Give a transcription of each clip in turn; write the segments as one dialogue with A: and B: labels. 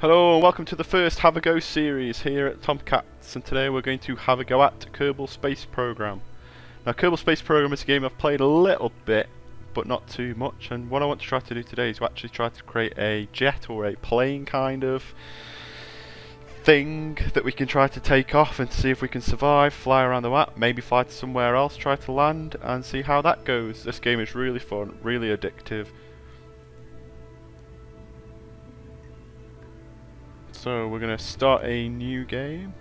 A: Hello and welcome to the first Have a Go series here at Tomcats, and today we're going to have a go at Kerbal Space Program. Now Kerbal Space Program is a game I've played a little bit, but not too much, and what I want to try to do today is to actually try to create a jet or a plane kind of thing that we can try to take off and see if we can survive, fly around the map, maybe fly to somewhere else, try to land and see how that goes. This game is really fun, really addictive. So we're going to start a new game.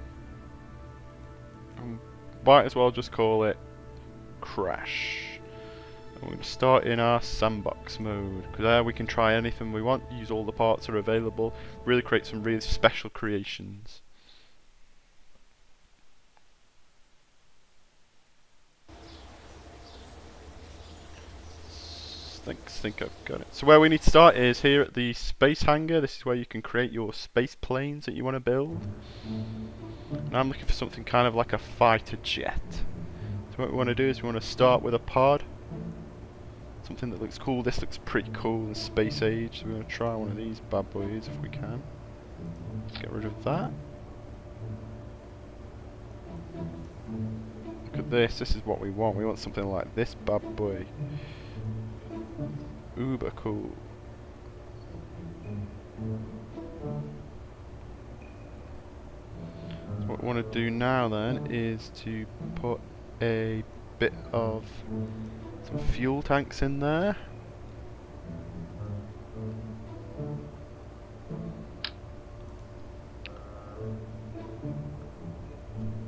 A: Might as well just call it Crash. And we're going to start in our sandbox mode, because there we can try anything we want, use all the parts that are available, really create some really special creations. Think I've got it. So where we need to start is here at the space hangar. This is where you can create your space planes that you want to build. And I'm looking for something kind of like a fighter jet. So what we want to do is we want to start with a pod. Something that looks cool. This looks pretty cool in space age. So we're going to try one of these bad boys if we can. Get rid of that. Look at this. This is what we want. We want something like this bad boy. Uber cool. So what we want to do now then is to put a bit of some fuel tanks in there.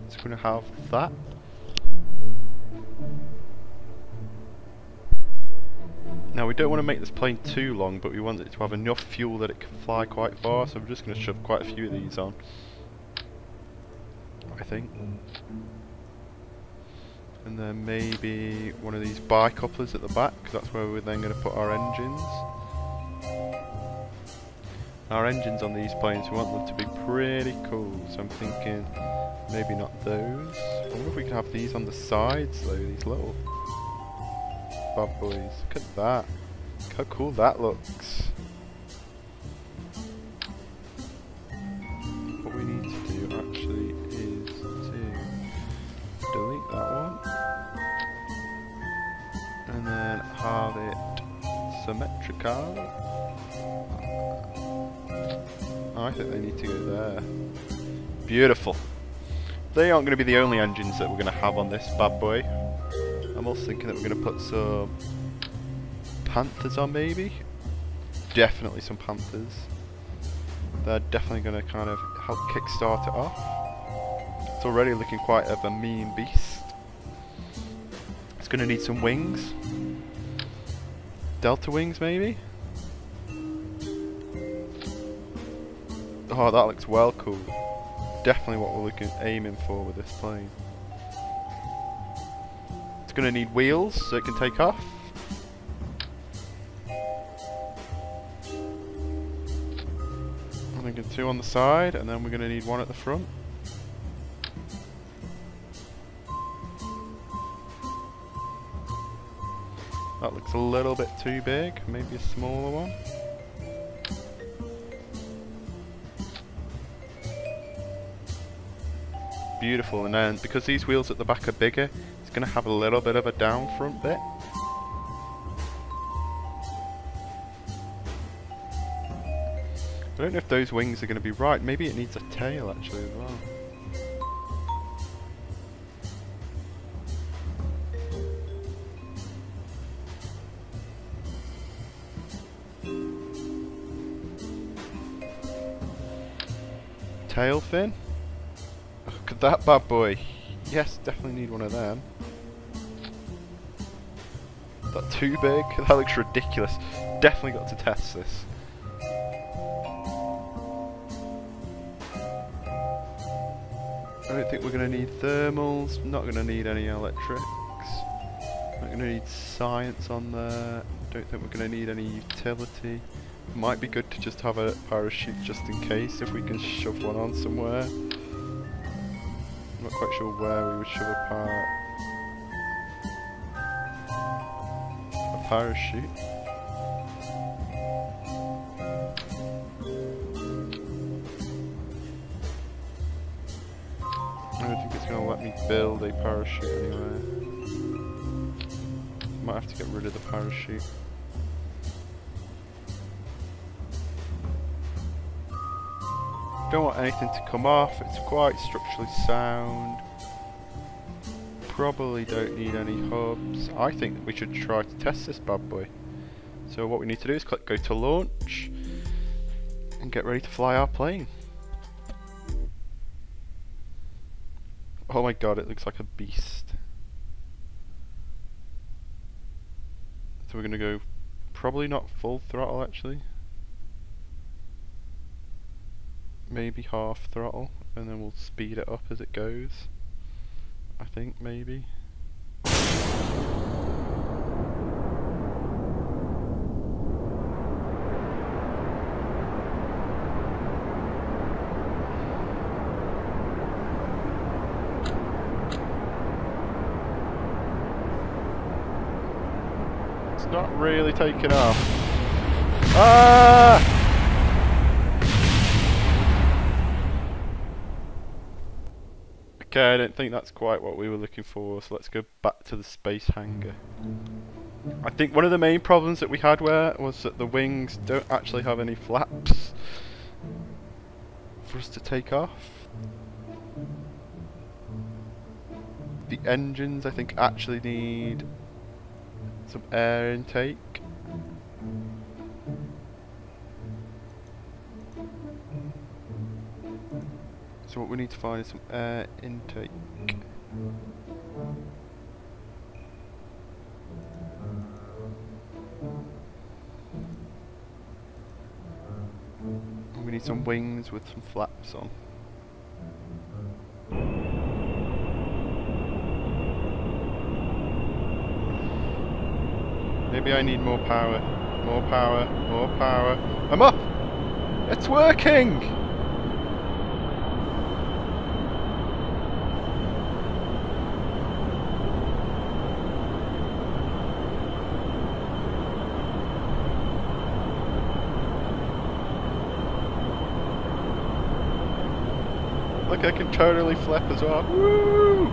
A: It's going to have that. Now we don't want to make this plane too long, but we want it to have enough fuel that it can fly quite far, so we're just going to shove quite a few of these on, I think. And then maybe one of these bicouplers at the back, because that's where we're then going to put our engines. Our engines on these planes, we want them to be pretty cool, so I'm thinking maybe not those. I wonder if we could have these on the sides though, these little bad boys. Look at that. Look how cool that looks. What we need to do actually is to delete that one and then have it symmetrical. I think they need to go there. Beautiful. They aren't going to be the only engines that we're going to have on this bad boy. I'm also thinking that we're going to put some Panthers on, maybe? Definitely some Panthers. They're definitely going to kind of help kickstart it off. It's already looking quite of a mean beast. It's going to need some wings. Delta wings, maybe? Oh, that looks well cool. Definitely what we're aiming for with this plane. Going to need wheels so it can take off. I'm thinking 2 on the side, and then we're going to need 1 at the front. That looks a little bit too big, maybe a smaller one. Beautiful, and then because these wheels at the back are bigger, it's going to have a little bit of a down front bit. I don't know if those wings are going to be right. Maybe it needs a tail actually as well. Tail fin. Look at that bad boy. Yes, definitely need one of them. Is that too big? That looks ridiculous. Definitely got to test this. I don't think we're going to need thermals. Not going to need any electrics. Not going to need science on there. Don't think we're going to need any utility. Might be good to just have a parachute just in case if we can shove one on somewhere. I'm not quite sure where we would shove a parachute. it's going to let me build a parachute anywhere. Might have to get rid of the parachute. Don't want anything to come off, it's quite structurally sound. Probably don't need any hubs. I think that we should try to test this bad boy. So what we need to do is click go to launch and get ready to fly our plane. Oh my god, it looks like a beast. So we're going to go probably not full throttle actually. Maybe half throttle and then we'll speed it up as it goes. I think maybe. It's not really taking off. Ah! Okay, I don't think that's quite what we were looking for, so let's go back to the space hangar. I think one of the main problems that we had was that the wings don't actually have any flaps for us to take off. The engines, I think, actually need some air intake. So what we need to find is some air intake. And we need some wings with some flaps on. Maybe I need more power. More power. More power. I'm up! It's working! Look, I can totally flip as well. Woo!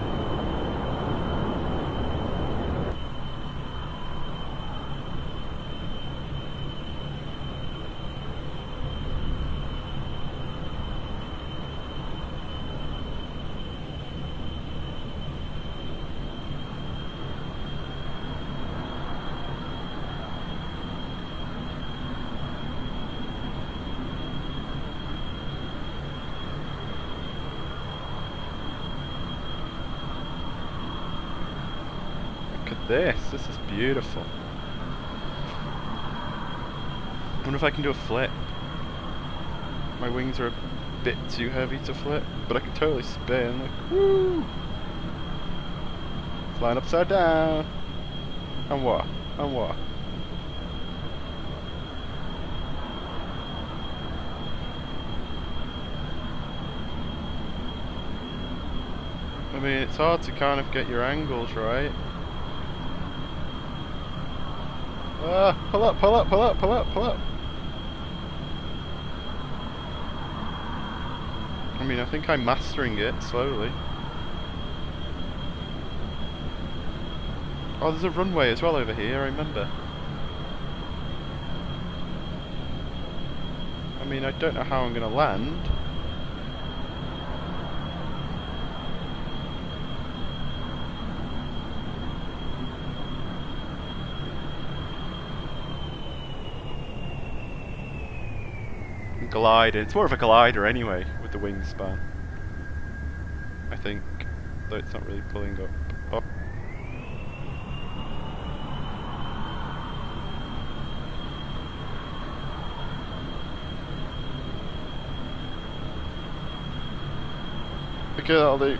A: This is beautiful. I wonder if I can do a flip. My wings are a bit too heavy to flip, but I can totally spin, like, woo! Flying upside down. And what? And what? I mean, it's hard to kind of get your angles right. Pull up, pull up, pull up, pull up, pull up. I mean, I think I'm mastering it slowly. Oh, there's a runway as well over here, I remember. I mean, I don't know how I'm going to land. Glider. It's more of a glider anyway, with the wingspan. I think, though it's not really pulling up. Oh. Okay, that'll do.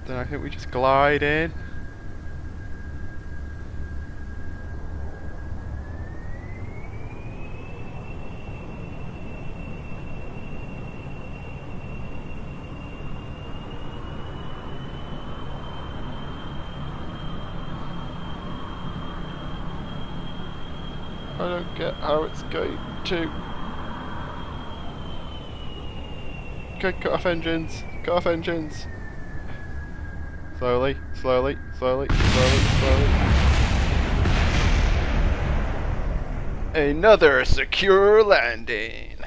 A: Then I think we just glide in. I don't get how it's going to. Okay, cut off engines. Cut off engines. Slowly, slowly, slowly, slowly, slowly. Another secure landing.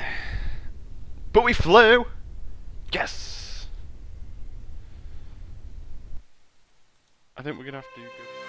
A: But we flew. Yes. I think we're gonna have to go.